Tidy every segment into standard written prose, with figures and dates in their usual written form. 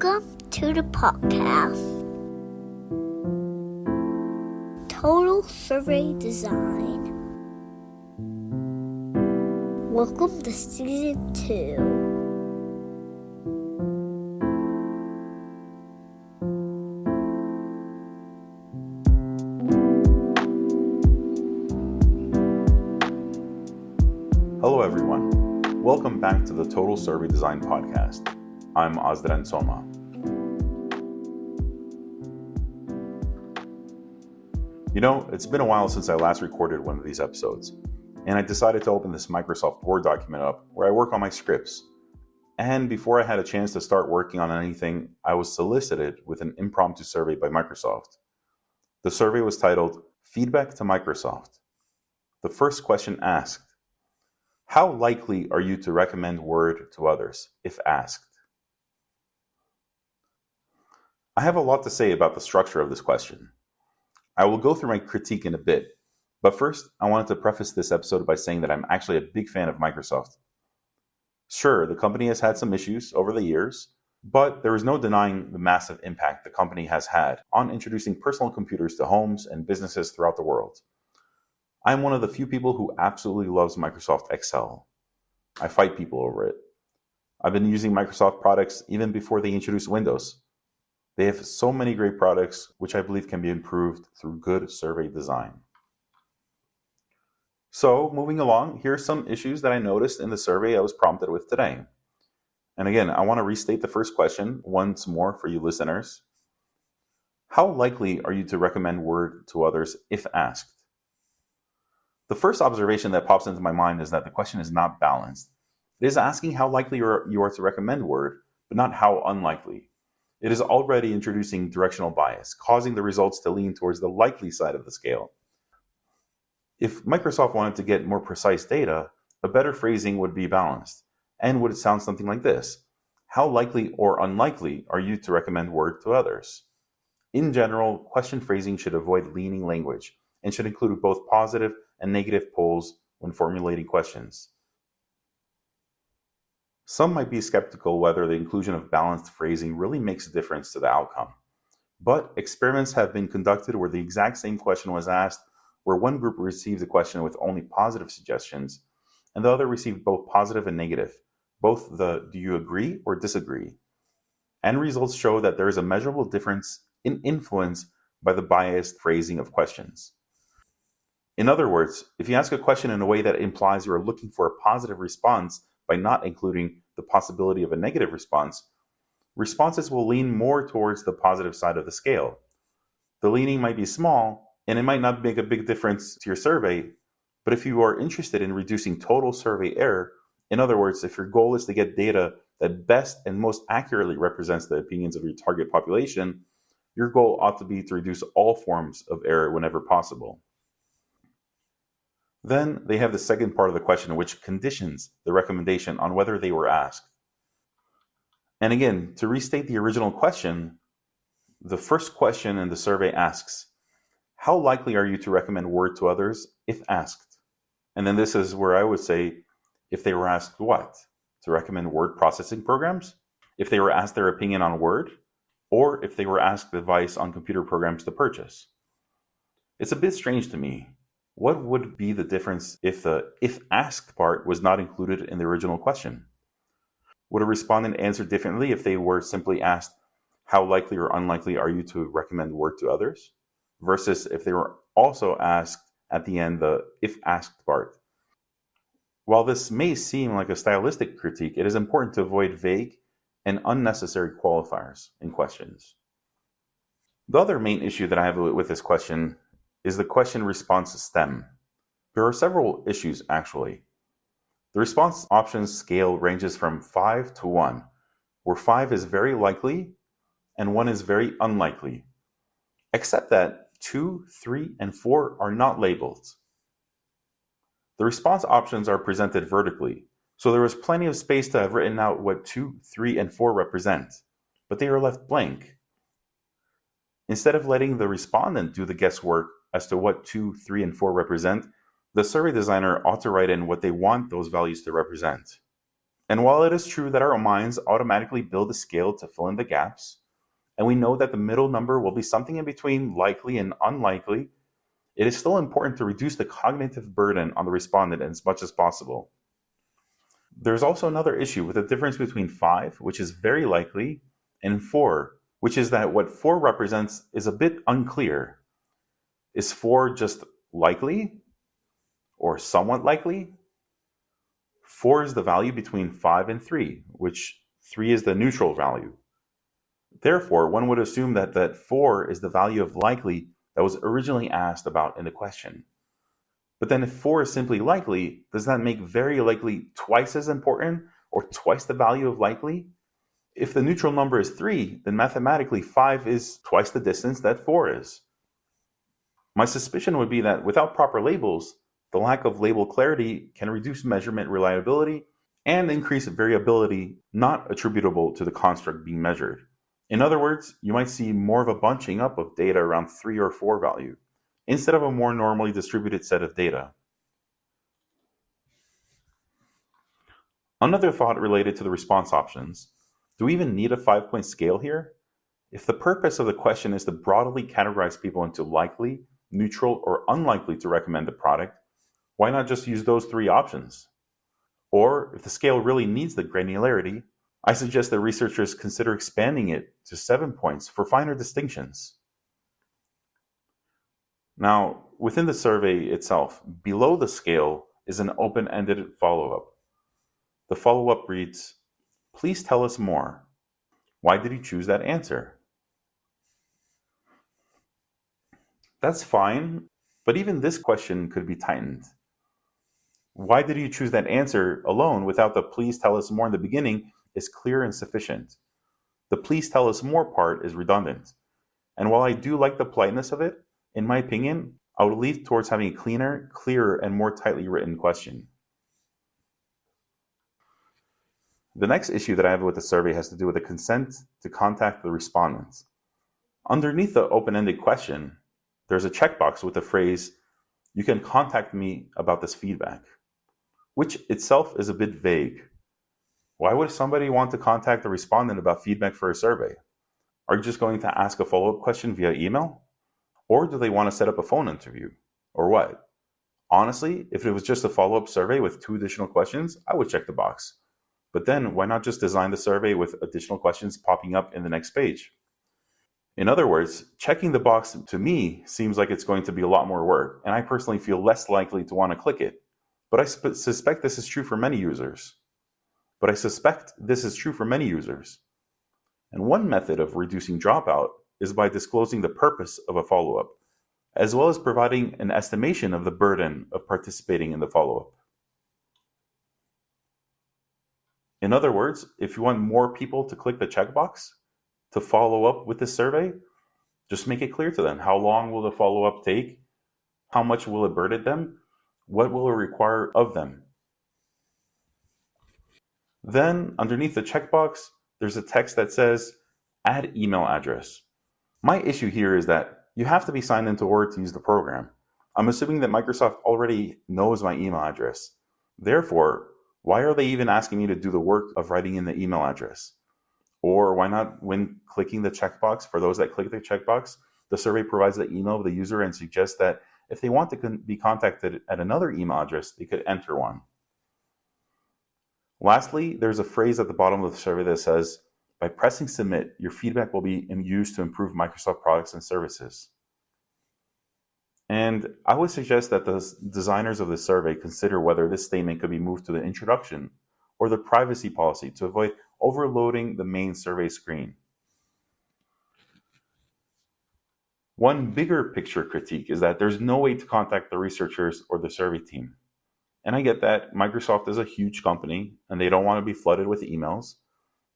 Welcome to the podcast, Total Survey Design. Welcome to Season 2. Hello everyone, welcome back to the Total Survey Design podcast. I'm Azdran Soma. You know, it's been a while since I last recorded one of these episodes, and I decided to open this Microsoft Word document up where I work on my scripts. And before I had a chance to start working on anything, I was solicited with an impromptu survey by Microsoft. The survey was titled, Feedback to Microsoft. The first question asked, how likely are you to recommend Word to others, if asked? I have a lot to say about the structure of this question. I will go through my critique in a bit, but first I wanted to preface this episode by saying that I'm actually a big fan of Microsoft. Sure, the company has had some issues over the years, but there is no denying the massive impact the company has had on introducing personal computers to homes and businesses throughout the world. I'm one of the few people who absolutely loves Microsoft Excel. I fight people over it. I've been using Microsoft products even before they introduced Windows. They have so many great products, which I believe can be improved through good survey design. So, moving along, here are some issues that I noticed in the survey I was prompted with today. And again, I want to restate the first question once more for you listeners. How likely are you to recommend Word to others if asked? The first observation that pops into my mind is that the question is not balanced. It is asking how likely you are to recommend Word, but not how unlikely. It is already introducing directional bias, causing the results to lean towards the likely side of the scale. If Microsoft wanted to get more precise data, a better phrasing would be balanced, and would sound something like this. How likely or unlikely are you to recommend Word to others? In general, question phrasing should avoid leaning language, and should include both positive and negative poles when formulating questions. Some might be skeptical whether the inclusion of balanced phrasing really makes a difference to the outcome. But experiments have been conducted where the exact same question was asked, where one group received a question with only positive suggestions, and the other received both positive and negative, both the do you agree or disagree. And results show that there is a measurable difference in influence by the biased phrasing of questions. In other words, if you ask a question in a way that implies you are looking for a positive response by not including the possibility of a negative response, responses will lean more towards the positive side of the scale. The leaning might be small, and it might not make a big difference to your survey, but if you are interested in reducing total survey error, in other words, if your goal is to get data that best and most accurately represents the opinions of your target population, your goal ought to be to reduce all forms of error whenever possible. Then they have the second part of the question, which conditions the recommendation on whether they were asked. And again, to restate the original question, the first question in the survey asks, how likely are you to recommend Word to others if asked? And then this is where I would say, if they were asked what? To recommend word processing programs? If they were asked their opinion on Word? Or if they were asked advice on computer programs to purchase? It's a bit strange to me. What would be the difference if the if asked part was not included in the original question? Would a respondent answer differently if they were simply asked, how likely or unlikely are you to recommend Word to others? Versus if they were also asked at the end the if asked part. While this may seem like a stylistic critique, it is important to avoid vague and unnecessary qualifiers in questions. The other main issue that I have with this question is the question response stem. There are several issues actually. The response options scale ranges from 5 to 1, where 5 is very likely and 1 is very unlikely, except that 2, 3, and 4 are not labeled. The response options are presented vertically, so there was plenty of space to have written out what 2, 3, and 4 represent, but they are left blank. Instead of letting the respondent do the guesswork as to what 2, 3, and 4 represent, the survey designer ought to write in what they want those values to represent. And while it is true that our minds automatically build a scale to fill in the gaps, and we know that the middle number will be something in between likely and unlikely, it is still important to reduce the cognitive burden on the respondent as much as possible. There's also another issue with the difference between 5, which is very likely, and 4, which is that what 4 represents is a bit unclear. Is 4 just likely or somewhat likely? 4 is the value between 5 and 3, which 3 is the neutral value. Therefore, one would assume that 4 is the value of likely that was originally asked about in the question. But then if 4 is simply likely, does that make very likely twice as important or twice the value of likely? If the neutral number is 3, then mathematically 5 is twice the distance that 4 is. My suspicion would be that without proper labels, the lack of label clarity can reduce measurement reliability and increase variability not attributable to the construct being measured. In other words, you might see more of a bunching up of data around 3 or 4 value, instead of a more normally distributed set of data. Another thought related to the response options. Do we even need a 5-point scale here? If the purpose of the question is to broadly categorize people into likely, neutral, or unlikely to recommend the product, why not just use those 3 options? Or, if the scale really needs the granularity, I suggest that researchers consider expanding it to 7 points for finer distinctions. Now, within the survey itself, below the scale is an open-ended follow-up. The follow-up reads, "Please tell us more. Why did you choose that answer?" That's fine, but even this question could be tightened. Why did you choose that answer alone without the "please tell us more" in the beginning is clear and sufficient. The "please tell us more" part is redundant. And while I do like the politeness of it, in my opinion, I would lean towards having a cleaner, clearer, and more tightly written question. The next issue that I have with the survey has to do with the consent to contact the respondents. Underneath the open-ended question, there's a checkbox with the phrase, "You can contact me about this feedback," which itself is a bit vague. Why would somebody want to contact the respondent about feedback for a survey? Are you just going to ask a follow-up question via email? Or do they want to set up a phone interview? Or what? Honestly, if it was just a follow-up survey with 2 additional questions, I would check the box. But then why not just design the survey with additional questions popping up in the next page? In other words, checking the box to me seems like it's going to be a lot more work, and I personally feel less likely to want to click it. But I suspect this is true for many users. And one method of reducing dropout is by disclosing the purpose of a follow-up, as well as providing an estimation of the burden of participating in the follow-up. In other words, if you want more people to click the checkbox to follow up with this survey, just make it clear to them how long will the follow-up take, how much will it burden them, what will it require of them. Then, underneath the checkbox, there's a text that says, "Add email address." My issue here is that you have to be signed into Word to use the program. I'm assuming that Microsoft already knows my email address. Therefore, why are they even asking me to do the work of writing in the email address? Or why not, when clicking the checkbox, for those that click the checkbox, the survey provides the email of the user and suggests that if they want to be contacted at another email address, they could enter one. Lastly, there's a phrase at the bottom of the survey that says, "By pressing submit, your feedback will be used to improve Microsoft products and services." And I would suggest that the designers of the survey consider whether this statement could be moved to the introduction or the privacy policy to avoid overloading the main survey screen. One bigger picture critique is that there's no way to contact the researchers or the survey team. And I get that Microsoft is a huge company and they don't want to be flooded with emails,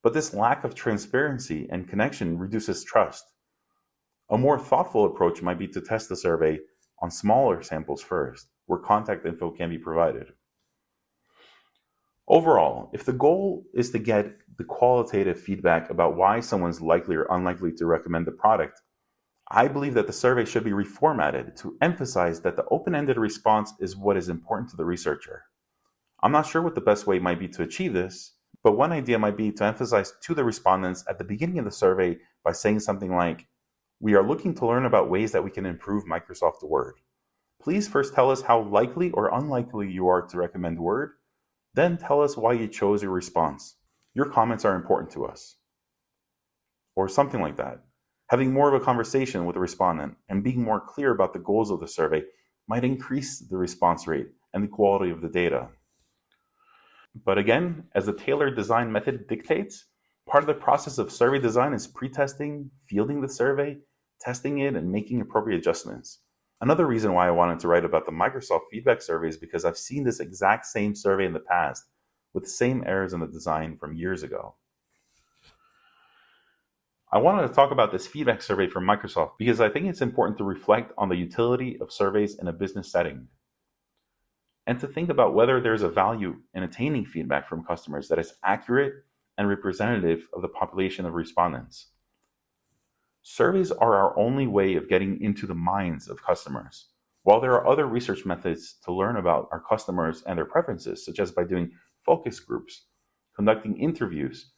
but this lack of transparency and connection reduces trust. A more thoughtful approach might be to test the survey on smaller samples first, where contact info can be provided. Overall, if the goal is to get the qualitative feedback about why someone's likely or unlikely to recommend the product, I believe that the survey should be reformatted to emphasize that the open-ended response is what is important to the researcher. I'm not sure what the best way might be to achieve this, But one idea might be to emphasize to the respondents at the beginning of the survey by saying something like, "We are looking to learn about ways that we can improve Microsoft Word. Please first tell us how likely or unlikely you are to recommend Word. Then tell us why you chose your response. Your comments are important to us." Or something like that. Having more of a conversation with the respondent and being more clear about the goals of the survey might increase the response rate and the quality of the data. But again, as the tailored design method dictates, part of the process of survey design is pre-testing, fielding the survey, testing it, and making appropriate adjustments. Another reason why I wanted to write about the Microsoft feedback survey is because I've seen this exact same survey in the past with the same errors in the design from years ago. I wanted to talk about this feedback survey from Microsoft because I think it's important to reflect on the utility of surveys in a business setting and to think about whether there's a value in attaining feedback from customers that is accurate and representative of the population of respondents. Surveys are our only way of getting into the minds of customers. While there are other research methods to learn about our customers and their preferences, such as by doing focus groups, conducting interviews,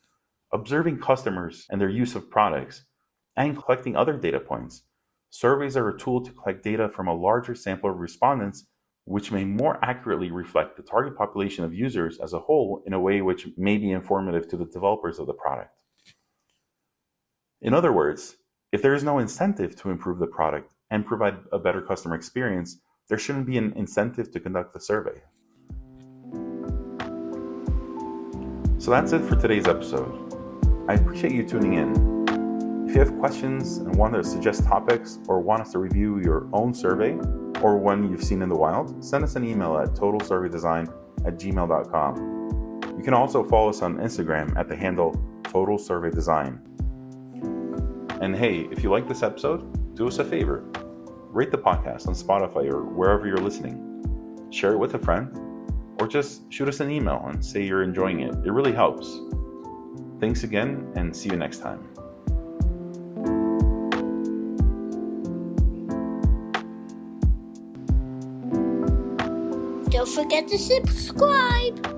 observing customers and their use of products, and collecting other data points, surveys are a tool to collect data from a larger sample of respondents, which may more accurately reflect the target population of users as a whole in a way which may be informative to the developers of the product. In other words, if there is no incentive to improve the product and provide a better customer experience, there shouldn't be an incentive to conduct the survey. So that's it for today's episode. I appreciate you tuning in. If you have questions and want to suggest topics or want us to review your own survey or one you've seen in the wild, send us an email at totalsurveydesign@gmail.com. You can also follow us on Instagram at the handle totalsurveydesign. And hey, if you like this episode, do us a favor. Rate the podcast on Spotify or wherever you're listening. Share it with a friend, or just shoot us an email and say you're enjoying it. It really helps. Thanks again, and see you next time. Don't forget to subscribe.